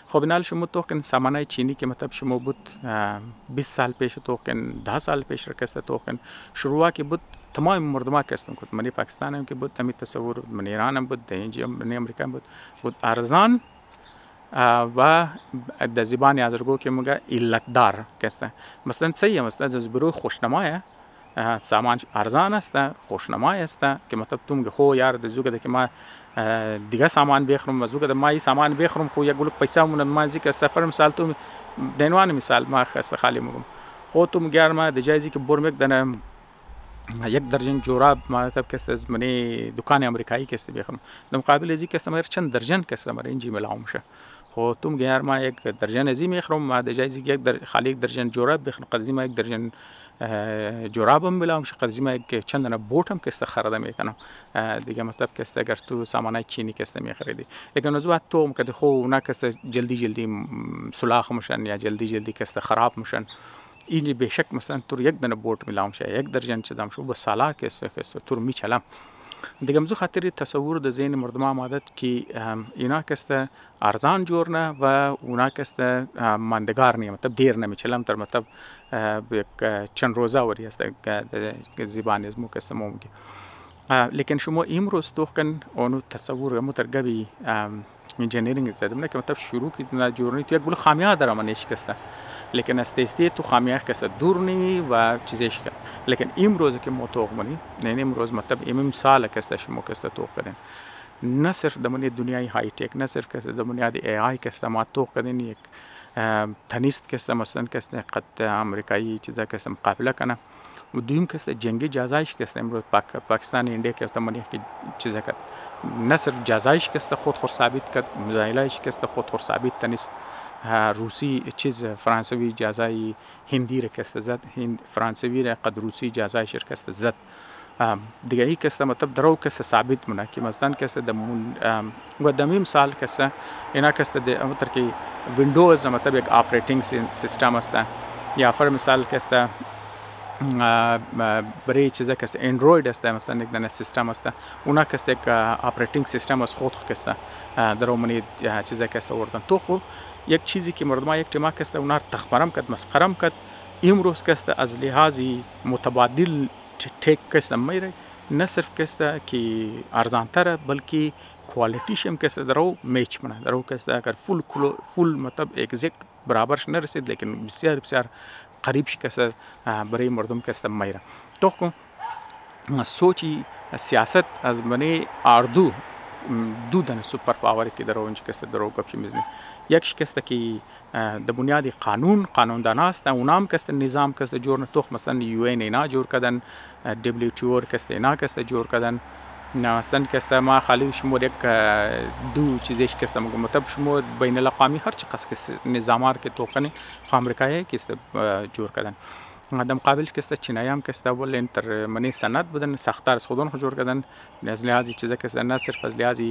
خب اینال شما توکن سامانه چینی که مطلب شما بود 20 سال پیش توکن 10 سال پیش کست توکن شروع کی بود تمام مردم کستن بود منی پاکستان هم که بود تمی تصور من ایران هم بود اینجا من امریکا هم بود ارزان و در زبان آذرگو که میگه علت دار کسته مثلا صحیح مثلا از برای خوشنمایه سامان ارزان است خوشنمای است که مطلب تو میگه خو یار د زوګه که ما دیگه سامان بخرم زوګه د ما سامان بخرم خو یا ګل پیسې مون ما ځکه سفر مثال تو دینوان مثال ما خسته خالی میگم خو تو میگه ما د جایزی که برمک دنه یک درجن جوراب مطلب که از منی دکان امریکایی که است بخرم در مقابل ازی که است چند درجن که است اینجی ملاهم شه خو تو میگه ما یک درجن ازی میخرم ما د جایزی که یک خالی درجن جوراب بخرم قضیه ما یک درجن جورابم بلام شه قضیه ما یک چندانه بوتم که است خرید میکنم دیگه مطلب که است اگر تو سامانه چینی که است میخریدی لیکن از وقت تو که خو اونا که است جلدی سولاخ میشن یا جلدی که است خراب میشن اینجا به شک مثلا تو یک دونه بوت میلام شه یک درجن چدم شو با سالا که است تو میچلم دیگه مزو خاطر تصور د ذهن مردم عادت که اینا که است ارزان جور نه و اونا که است ماندگار نه مطلب دیر نمیچلم تر مطلب چند روزه وری است زبان از مو که است مومگی لیکن شما امروز تو کن اونو تصور مترگبی انجینیرینگ زدم نه که مطلب شروع کی جورنی تو یک بول خامیه داره منش کسته لیکن استیستی تو خامیه کسته دور نی و چیزش کست لیکن امروز که ما توق منی نه امروز مطلب مثال کسته شما کسته توق کردن نه صرف دمنی دنیای های تک نه صرف کسته دمنی ای آی کسته ما توق کردن یک تنیست کسته مثلا کسته قد امریکایی چیزا کسته مقابله کنه و دویم کسته جنگی جزایش کسته امروز پاکستان انډیا کې تمنی کی چیزا کرد نه صرف جزایش کسته خود ثابت کرد مزایلایش کسته خود ثابت تنیست روسی چیز فرانسوی جزای هندی را کسته زد فرانسوی را قد روسی جزای شرکست زد دیگه ای کسته مطلب درو کسته ثابت منه که مثلا کسته دمون و دمیم سال کسته اینا کسته مطلب که ویندوز مطلب یک آپریتینگ سیستم است یا فر مثال کسته برای چیزا که اندروید است مثلا یک دانه سیستم است اونا که یک آپریتینگ سیستم از خود کسته در اونی چیزا که است وردن تو خو یک چیزی که مردم یک تیما که است اونا تخبرم کرد مسخرم کرد امروز که است از لحاظی متبادل تک کسته میره نه صرف کسته که ارزان تره بلکه کوالیتیش هم کسته درو میچ منه درو کسته اگر فول مطلب اگزیکت برابرش نرسید لیکن بسیار قریب کسته برای مردم کسته میره تو سوچی سیاست از منی اردو دو دن سوپر پاوری که درو اینج کسته درو گپی میزنی یک کسته که د بنیادی قانون داناست اونام کسته نظام کسته جور نه تو مثلا یو ان اینا جور کردن دبلیو تی او کسته اینا کسته جور کردن مثلا کسته ما خالی شما یک دو چیزش کسته مطلب شما بین الاقوامی هر چی قص نظامار که توکنی امریکایی کسته جور کردن در مقابل کسته چینایام کسته ول انتر منی سند بودن سختار خودون جور کردن از لحاظ چیزا کسته نه صرف از لحاظ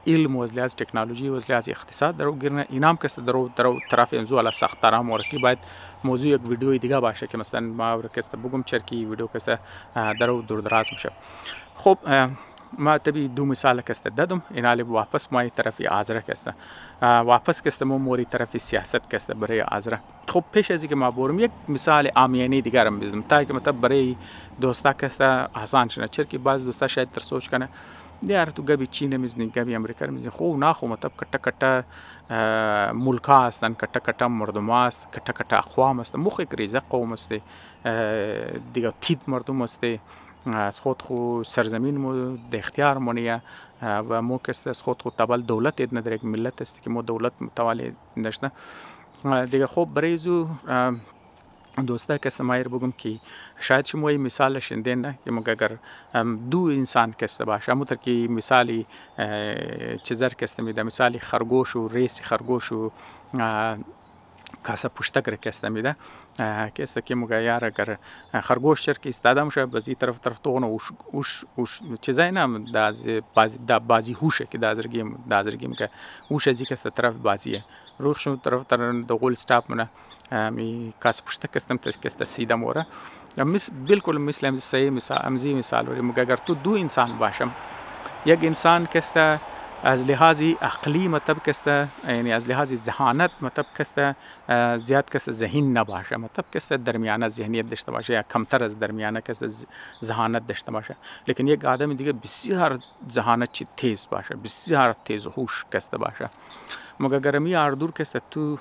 علم و از لحاظ تکنولوژی و از لحاظ اقتصاد درو گرنه اینام کسته درو طرف انزو علی سختارام ورکی باید موضوع یک ویدیو دیگه باشه که مثلا ما ورکسته بگم چرکی ویدیو کسته درو دور دراز میشه خب ما تبی دو مثال کسته دادم اینالی واپس ما طرفی آذره کسته واپس کسته موری طرفی سیاست کسته برای آذره خب پیش از اینکه ما برم یک مثال عامیانه دیگرم بزنم تا که مطلب برای دوستا کسته آسان شنه چرکی بعض دوستا شاید تر سوچ کنه دیار تو گبی چین میزنی گبی امریکا میزنی خو نه خو مطلب کټه ملکا هستن کټه مردم است کټه اقوام است مخ یک ریزه قوم است دیگه تید مردم است از خود خو سرزمین مو د اختیار مونیه و مو کست از خود تبال دولت اد نداره یک ملت است که مو دولت متوالی نشنه دیگه خوب برای زو دوستا کسته مایر بگم که شاید شما این مثال شنیدین نه که مگه اگر دو انسان کسته باشه همونطور که مثالی چیزر کسته میده مثالی خرگوش و ریس خرگوش و کاسه پشتک را کسته میده کسته که مگه یار اگر خرگوش چرکی استاده میشه بازی طرف تو اونو اوش چیزای نه دا بازی هوشه که دازرگیم که اوش ازی کسته طرف بازیه روح شو طرف دغول ستاپ منه می کاسه پشتک کستم کسته سیده موره بالکل مثل صحیح مثال امزی مثال ولی مگه اگر تو دو انسان باشم یک انسان کسته از لحاظ عقلی مطلب کسته، یعنی از لحاظ ذهانت مطلب کسته زیاد کسته ذهین نباشه، مطلب کسته درمیانه ذهنیت داشته باشه یا کمتر از درمیانه کسته ذهانت داشته باشه. لیکن یک آدم دیگه بسیار ذهانت چی تیز باشه، بسیار تیز هوش کسته باشه. مگر گرمی آردور کسته تو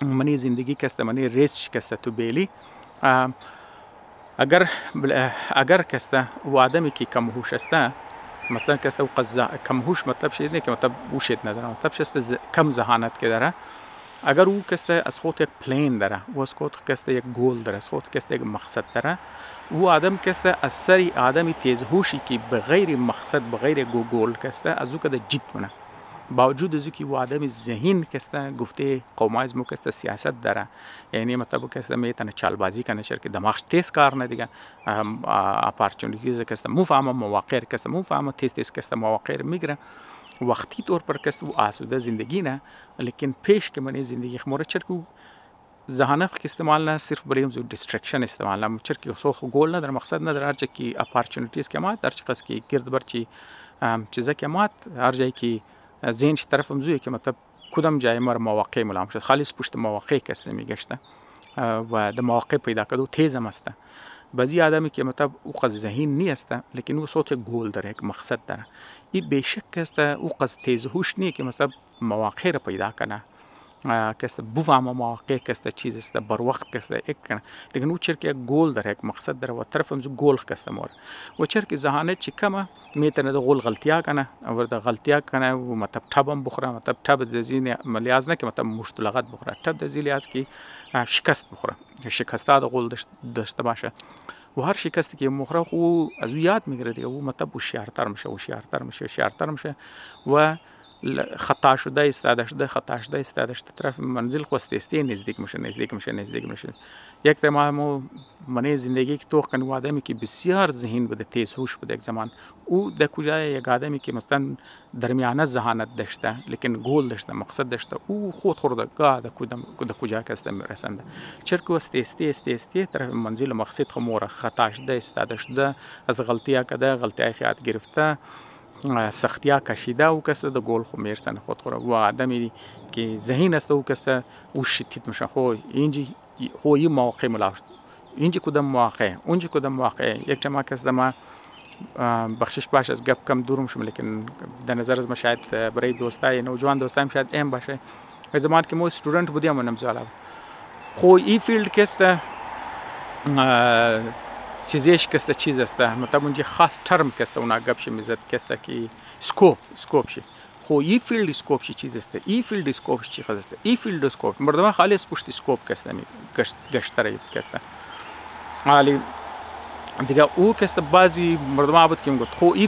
منی زندگی کسته منی ریسش کسته تو بیلی، اگر کسته و آدمی که کم هوش است، مثلا کسته کم هوش مطلب شده که مطلب هوشت نداره، مطلب شسته کم ذهانت که داره. اگر او کسته از خود یک پلین داره و از خود کسته یک گول داره، از خود کسته یک مقصد داره، او آدم کسته از سری آدمی تیز هوشی که بغیر مقصد بغیر گول کسته از او کده جد منه. باوجود از که او آدم ذهین کسته گفته قومایز مو کسته سیاست داره، یعنی مطلب کسته میتونه چالبازی کنه چرا که دماغش تیز کار ندیگه، اپورتونیتیز کسته مو فهمه، مواقع کسته مو فهمه، تیز کسته مواقع میگیره، وقتی طور پر کسته او آسوده زندگی نه. لیکن پیش که من زندگی خموره چرا که ذهانت که استعمال نه صرف برای اون دیسترکشن استعمال نه، چرا که صوت گول نداره، مقصد نداره، هر جا که اپورتونیتیز که مات، هر چقدر که گرد بر چی چیزا که مات، هر جایی که ذهنش طرف امزویه که مطلب کدام جای مر مواقع ملام شد، خالص پشت مواقع کسته میگشته و در مواقع پیدا کردو تیز هم است. بعضی آدمی که مطلب او قصد ذهین نیست لیکن او صوت گول داره، یک مقصد داره، این بیشک است او قصد تیز هوش نیه که مطلب مواقع را پیدا کنه، کسته بفهمه مواقع کسته چیز است بر وقت کسته یک کنه. لیکن او چرا که یک گول داره، یک مقصد داره و طرف امزو گول کسته مور و چرا که ذهانت چی کمه میتونه گول غلطیا کنه و در غلطیا کنه و مطلب تبم بخوره، مطلب تب دزین ملیاز نه که مطلب مشتلقات بخوره، تب دزیلی از که شکست بخوره، شکسته دا گول داشته باشه و هر شکستی که مخره خو از او یاد میگیره دیگه، او مطلب هوشیارتر میشه و خطا شده استاده شده طرف منزل خو استی نزدیک میشه. یک تمام من زندگی که تو کنه آدمی که بسیار ذهین بوده، تیز هوش بوده یک زمان، او در کجای یک آدمی که مثلا درمیانه ذهانت داشته لیکن گول داشته، مقصد داشته، او خود خردگاه در کجا کسته میرسنده، چرا که استی طرف منزل مقصد خموره، خطا شده استاده شده، از غلطیا کده، غلطیا خیات گرفته، سختیا کشیده او کسته در گل خو میرسن خود خوره و آدمی که ذهین است او کسته او شتیت میشه. خو اینجی خو این مواقع ملاوشت، اینجی کدام مواقع اونجی کدام مواقع یک چما کسته ما بخشش باش از گپ کم دورم شم، لیکن در نظر از ما شاید برای دوستای نوجوان دوستایم شاید اهم باشه. زمان که ما استودنت بودیم منم زالا خو این فیلد کسته چیزیش کسته چیز است، مطلب اونجا خاص ترم کسته اونا گپ شی میزد کسته که سکوپ شی. خو این فیلد سکوپ شی چیز است، این فیلد سکوپ چی خاص است، این فیلد سکوپ مردم خالص پشت سکوپ کسته می گشتره کسته حالی دیگه او کسته بعضی مردم عبود که میگفت خو این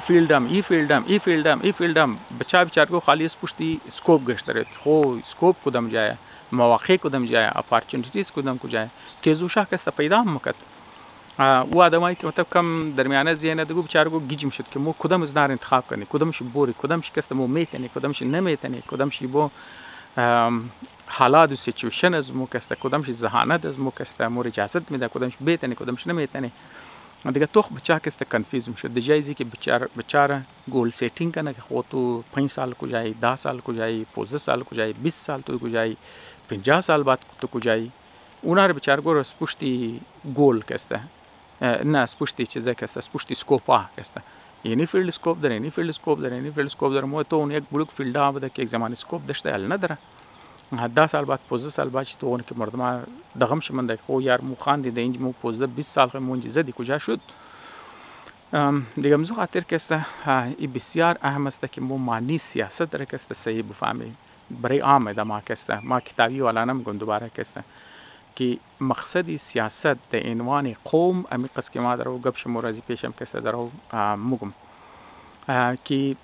فیلدم بچا بیچارگو خالص پشت سکوپ گشتره. خو سکوپ کدام جای، مواقع کدام جای، اپورتونیتیز کدام کجای، تیزوشا کسته پیدا مکد. او آدمایی که مطلب کم درمیانه ذهن دگو بیچارگو گیج میشد که مو کدام از نار انتخاب کنی، کدامش بوری، کدامش کسته مو میتنی، کدامش نمیتنی، کدامش بو حالات و سیچویشن از مو کسته، کدامش ذهانت از مو کسته مو اجازت میده، کدامش بیتنی کدامش نمیتنی. دیگه تو بچا کسته کنفیوز میشد. جایزی که بیچاره گول سیتینگ کنه که خود تو 5 سال کجایی، 10 سال کجایی، 15 سال کجایی، 20 سال تو کجایی، 50 سال بعد تو کجایی، اونا رو بیچارگو رو پشتی گول کسته نه پشتی چیزه کسته، پشتی سکوپا کسته، یعنی فیلد سکوپ داره، مو تو اون یک بلوک فیلد ها بوده که یک زمان سکوپ داشته ال نداره. 10 سال بعد 15 سال بعد تو اون که مردم دغم شمنده خو یار مو خاندی ده اینج مو 15 20 سال مو زدی کجا شد دیگه مزو خاطر کسته ای بسیار اهم است که مو معنی سیاست داره کسته صحیح بفهمی برای عام ده ما کسته ما کتابی والا نمیگم دوباره کسته که مقصد سیاست در عنوان قوم امی قصد که ما درو گپ شمورازی پیشم کسته درو مگم که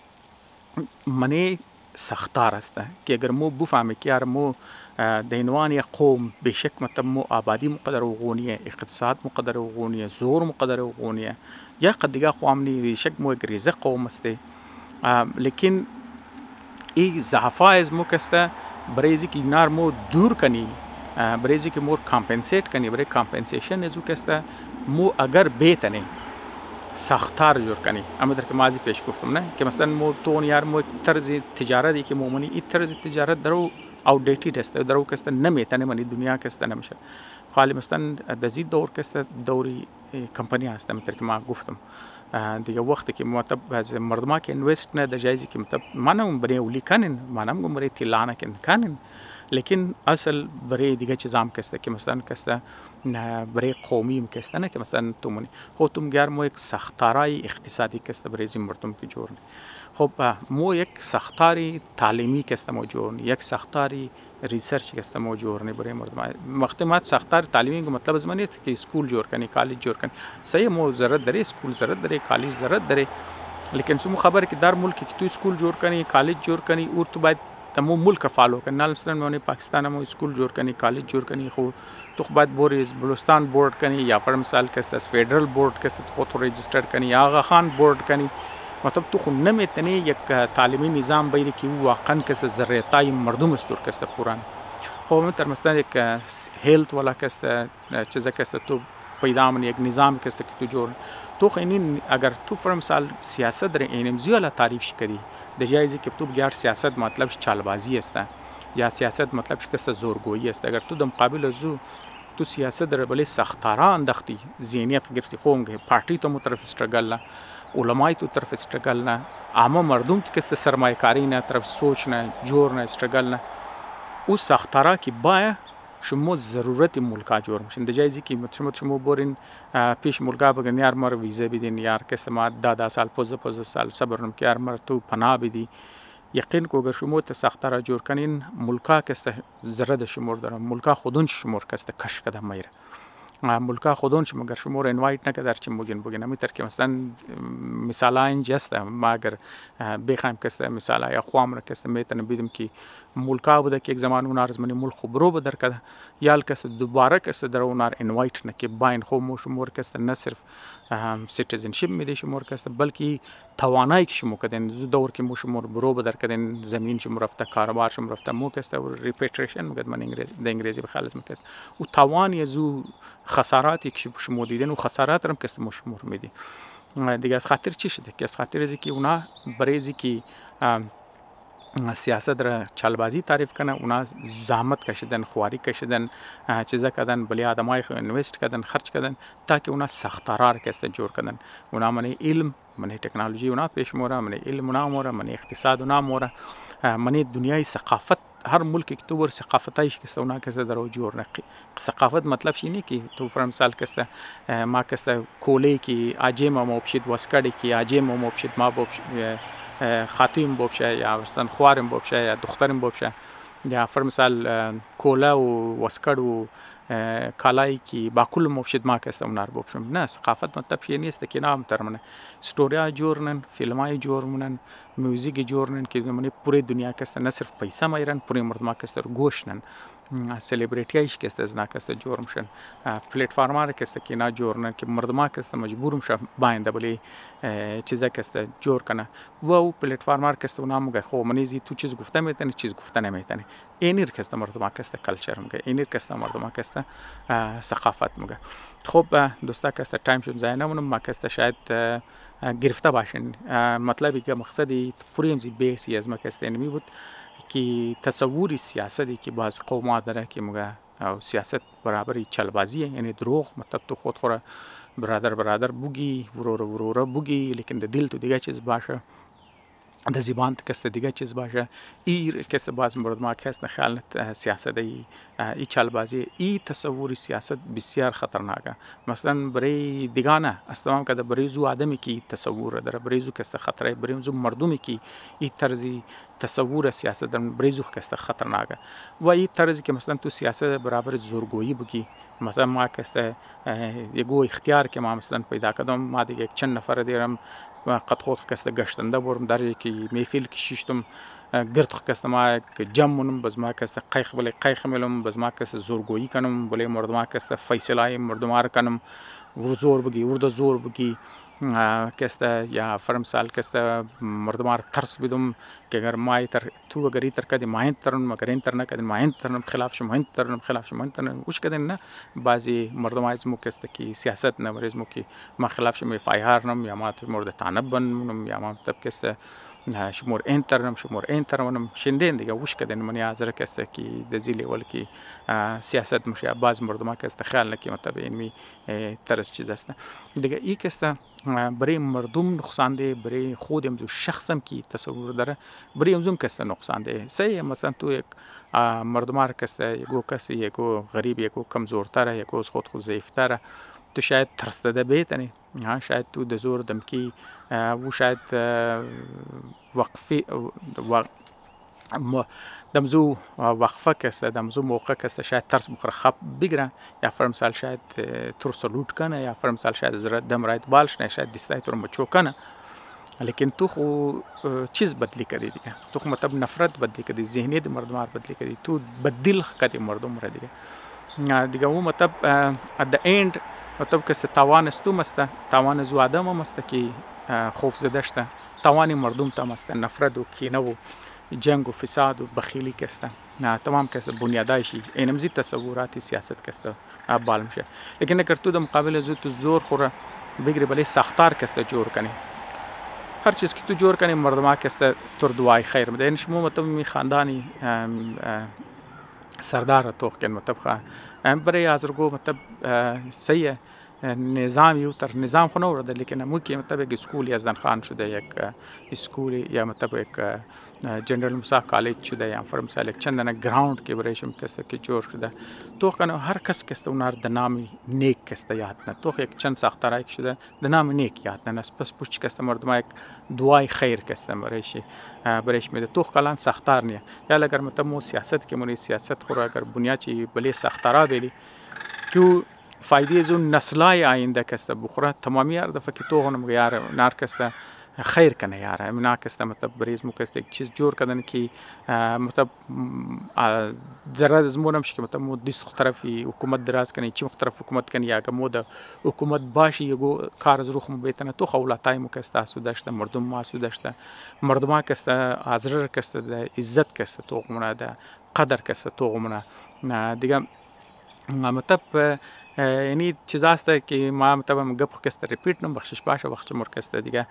منی سختار است که اگر مو بفهمی که یار مو در عنوان قوم بشک مطلب مو آبادی مقدر و غونیه، اقتصاد مقدر و غونیه، زور مقدر و غونیه، یا قد دیگه قوامنی بشک مو گریزه قوم است، لیکن ای ضعفا از مو کسته برای که نار مو دور کنی، برای که مو کامپنسیت کنی، برای کامپنسیشن از او کسته مو اگر بیتنی ساختار جور کنی. اما در که مازی پیش گفتم نه که مثلا مو تون یار مو طرز تجارتی که مومنی این طرز تجارت درو outdated است درو که است نمیتونه منی دنیا که است نمیشه. خالی مثلا دزید دور که است دوری کمپانی است مثل که ما گفتم دیگه وقتی که مطلب از مردم که اینوست نه در جایزی که مطلب منم برای اولی کنن منم گم برای تلانه کنن لیکن اصل برای دیگه چیزام که است که مثلا که است برای قومی که است نه که مثلا تومنی خود توم گر مو یک ساختارای اقتصادی که است برای زی مردم که جور خب مو یک ساختاری تعلیمی که است موجود یک ساختاری ریسرچ که است موجود برای مردم وقتی ما ساختار تعلیمی که مطلب از من است که اسکول جور کنی کالج جور کنی صحیح مو ضرورت داره اسکول ضرورت داره کالج ضرورت داره لیکن سمو خبر که در ملک که تو اسکول جور کنی کالج جور کنی اور تو باید تمو ملک فالو کنی مثلا من پاکستان مو اسکول جور کنی کالج جور کنی خو تو باید بوریز بلوچستان بورد کنی یا فر مثال که است فدرال بورد که است تو رجیستر کنی یا آغا خان بورد کنی مطلب تو خو نمیتونی یک تعلیمی نظام بیری که واقعا که ضرورتای مردم است که است پوران خب مثلا یک هیلث والا که است چیزا که است تو پیدا من یک نظام که است که تو جور تو خینین اگر تو فر مثال سیاست در اینم زیاده تعریف کردی در جایزی که تو بگیر سیاست مطلب چالبازی است یا سیاست مطلب که است زورگویی است اگر تو در مقابل زو تو سیاست در بله سختارا انداختی ذهنیت گرفتی خومگه پارتی تو مطرف استرگل علمای تو طرف استرگل نه عامه مردم که سرمایه کاری نه طرف سوچ نه جور نه استرگل نه او ساختارا که باید شما ضرورت ملکا جور میشین در جایزی که شما برین پیش ملکا بگن یار مر ویزه بدین یار کس ما 10 سال 15 سال صبر نم که یار مر تو پناه بدی یقین کو اگر شما ته ساختارا جور کنین ملکا کس ضرورت شما داره ملکا خودون شما کس کش کده میره ملکا خودون شما اگر شما رو انوایت نکرد چی بگین امی تر که مثلا مثالا اینجا است ما اگر بخوایم که مثالا یا خوام را که میتونم بیدم که ملکا بوده که یک زمان اونار از منی ملک خبرو بدر کده یا که دوباره که در اونار انوایت نکه باین خو مو شما که نه صرف سیتیزنشیپ میده شما که بلکه توانایی که شما کدین زو دور که مو شما برو بدر کدین زمین شما رفته کاروبار شما رفته مو که ریپیتریشن میگد من انگلیسی بخالص میکست و توانی زو خساراتی که شما دیدن و خسارات هم که شما میدی دیگه از خاطر چی شده که از خاطر از که اونا برای که سیاست را چالبازی تعریف کنه اونا زحمت کشیدن خواری کشیدن چیزا کردن بلی آدمای انویست کردن خرج کردن تا که اونا ساختارا را که جور کردن اونا من علم من تکنولوژی اونا پیش موره من علم اونا موره من اقتصاد اونا موره من دنیای ثقافت هر ملک که تو ور ثقافتایش که اونا که در جور نه ثقافت مطلب شی نه که تو فر مثال که ما که کوله کی اجم ما بشید واسکړی کی اجم ما بشید ما خاتیم بوبشه یا ورستان خوارم بوبشه یا دخترم بوبشه یا فر مثال کولا و واسکړ و کالای کی باکل مبشد ما که اونار بوبشم نه ثقافت مطلب شی نیست که نام ترمنه استوریا جورنن فیلمای جورنن میوزیک جورنن که من پوری دنیا که نه صرف پیسه مایرن پوری مردم که گوشنن سلیبریتیش که است نه که جور میشن پلتفرم که است که نه جورنن که مردم که مجبور میشه باینده بلی چیزا که جور کنه و پلتفرم که است اونام گه خو منیزی تو چیز گفته میتونه چیز گفته نمیتونه اینیر که است مردم که کلچر میگه اینیر که است مردم که ثقافت میگه خب دوستا که تایم شد زاینه منم ما که شاید گرفته باشین مطلبی که مقصدی پوری امزی بیسی از ما که اینمی بود که تصوری سیاستی که باز قوم‌ها داره که مگه سیاست برابری چلبازیه یعنی دروغ مطلب تو خود خوره برادر بوگی ورور بوگی لیکن دل تو دیگه چیز باشه د زبان که دیگه چیز باشه ای که باز مردم که خیال سیاست ای چالبازی ای تصوری سیاست بسیار خطرناکه مثلا برای دیگانه استمام که برای زو آدمی که تصور داره برای زو که خطره برای زو مردمی که ای طرزی تصور سیاست دارن برای زو که خطرناکه و ای طرزی که مثلا تو سیاست برابر زورگویی بگی مثلا ما که یگو اختیار که ما مثلا پیدا کردم ما دیگه چند نفر دیرم قد خود که گشتنده برم در که میفیل که شیشتم گرد که ما جمعونم باز ما که قیخ بله قیخ ملم باز ما که زورگویی کنم بله مردم که فیصله مردم کنم ور زور بگی ورد زور بگی کسته یا فرمثال کسته مردمار ترس بدم که اگر ما تو اگر ایتر کدی ماهین ترنم اگر این ترنه کدی ماهین ترنم خلاف شم ماهین ترنم خلاف شم ماهین ترنم وش کدی نه بعضی مردم ازمو کسته کی سیاست نه ورزمو کی ما خلاف شم فایهارنم یا ما مورد تانب بنم یا ما تب کسته شمور انترم شندین دیگه وش کدن منی حاضر کسته کی دزیلی ول کی سیاست مشه باز مردم کسته خیال نکی مطلب اینمی ترس چیز است دیگه ای کسته برای مردم نقصان ده برای خودم جو شخصم کی تصور داره برای امزوم کسته نقصان ده سه مثلا تو یک مردمار کسته یکو کسی یکو غریب یکو کمزورتره یکو خود ضعیفتره تو شاید ترسده بیتنی شاید تو دزور دمکی و شاید وقفی دمزو وقفه کسته دمزو موقع کسته شاید ترس بخوره خب بگیره یا فرمثال شاید تو سلوت کنه یا فرمثال شاید دم رایت بالش نه شاید دستای تو رو مچو کنه لیکن تو خو چیز بدلی کردی دیگه تو خو مطلب نفرت بدلی کردی ذهنیت مردم بدلی کردی تو بدل کردی مردم را دیگه و مطلب at the end مطلب که توان استو مسته توان زو آدم مسته که خوف زده شده توانی مردم تا مسته نفرت و کینه و جنگ و فساد و بخیلی کسته تمام کسته بنیادایشی اینمزی تصوراتی سیاست کسته بال میشه لیکن اگر تو در مقابل زو تو زور خوره بگیری بلی ساختار کسته جور کنی هر چیز که تو جور کنی مردم کسته تر دعای خیر میده. یعنی شما مطلب می خاندانی سردار توخ کن مطلب برای آزرگو مطلب سیه نظام یو تر نظام خو نورده لیکن مو که مطلب یک اسکول یزدان خان شده یک اسکولی یا مطلب یک جنرال موسی کالج شده یا فرمثال یک چندانه گراوند که برایشم کسته که جور شده تو کنه هر کس کسته اونار د نام نیک کسته یاد نه تو یک چند ساختارای شده د نام نیک یاد نه پس پوچ کسته مردم یک دعای خیر کسته برایش میده تو کلان ساختار نه یا اگر مطلب مو سیاست که مونی سیاست خو اگر بنیادی بلی ساختارا بیلی که فایده زو نسلای آینده کسته بخوره تمامی یار دفعه که تو هنم یار نار کسته خیر کنه یار امنا کسته مطلب بریز مو کسته یک چیز جور کردن که مطلب ذره زمونم شی که مطلب مو دیس طرفی حکومت دراز کنه چی مختلف حکومت کنه یا که مو د حکومت باشی یگو کار از روخ مو بیتنه تو خولاتای مو کسته سودشته مردم ما سودشته مردم کسته حاضر کسته د عزت کسته تو غمونه د قدر کسته تو غمونه دیگه مطلب یعنی چیز است که ما مطلب گپ کسته ریپیت نم بخشش باشه وقت مر کسته دیگه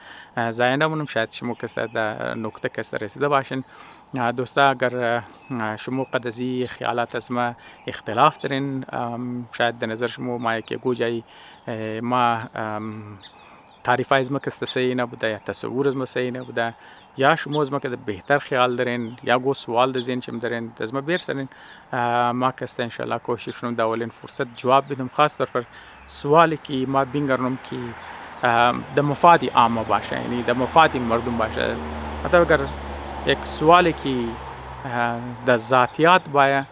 زاینده مونم شاید شما کسته در نقطه کسته رسیده باشین دوستا اگر شما قدزی خیالات از ما اختلاف دارین شاید در نظر شما ما یک گوجایی ما تعریف از ما کسته صحیح نبوده یا تصور از ما صحیح نبوده یا شما از ما که بهتر خیال دارین یا گو سوال در ذهنشم دارین از ما برسنین ما کسته انشالله کوشش کنم در اولین فرصت جواب بدم خاص طور پر سوالی که ما بینگرنم که در مفاد عامه باشه یعنی در مفاد مردم باشه حتی اگر یک سوالی که در ذاتیات باید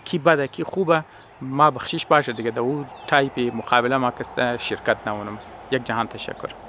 کی بده کی خوبه ما بخشش باشه دیگه در اون تایپ مقابله ما کسته شرکت نمونم. یک جهان تشکر.